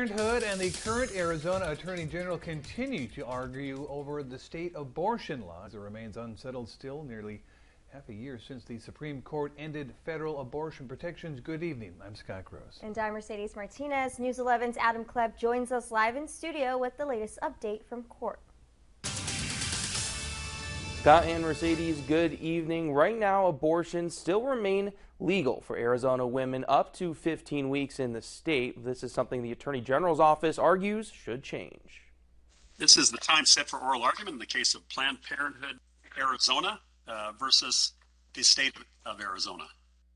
Parenthood and the current Arizona Attorney General continue to argue over the state abortion law as it remains unsettled still nearly half a year since the Supreme Court ended federal abortion protections. Good evening. I'm Scott Gross. And I'm Mercedes Martinez. News 11's Adam Klepp joins us live in studio with the latest update from court. Scott and Mercedes, good evening. Right now, abortions still remain legal for Arizona women up to 15 weeks in the state. This is something the Attorney General's office argues should change. This is the time set for oral argument in the case of Planned Parenthood Arizona versus the state of Arizona.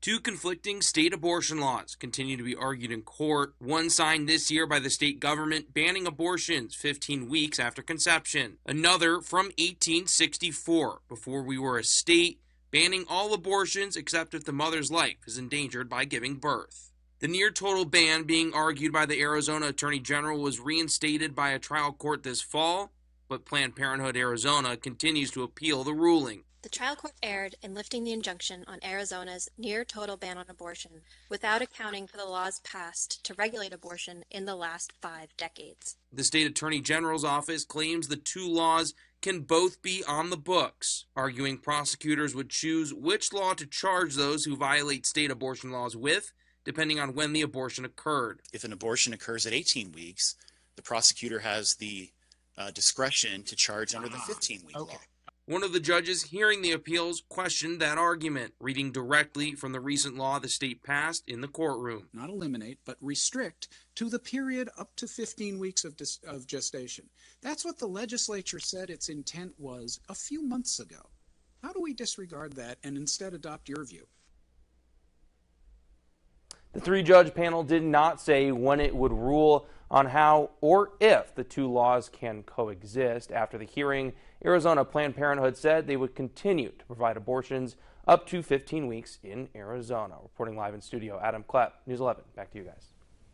Two conflicting state abortion laws continue to be argued in court. One signed this year by the state government banning abortions 15 weeks after conception. Another from 1864, before we were a state, banning all abortions except if the mother's life is endangered by giving birth. The near-total ban being argued by the Arizona Attorney General was reinstated by a trial court this fall, but Planned Parenthood Arizona continues to appeal the ruling. The trial court erred in lifting the injunction on Arizona's near-total ban on abortion without accounting for the laws passed to regulate abortion in the last 5 decades. The state attorney general's office claims the two laws can both be on the books, arguing prosecutors would choose which law to charge those who violate state abortion laws with, depending on when the abortion occurred. If an abortion occurs at 18 weeks, the prosecutor has the discretion to charge under the 15-week law. One of the judges hearing the appeals questioned that argument, reading directly from the recent law the state passed in the courtroom. Not eliminate, but restrict to the period up to 15 weeks of gestation. That's what the legislature said its intent was a few months ago. How do we disregard that and instead adopt your view? The three-judge panel did not say when it would rule on how or if the two laws can coexist. After the hearing, Arizona Planned Parenthood said they would continue to provide abortions up to 15 weeks in Arizona. Reporting live in studio, Adam Klepp, News 11. Back to you guys.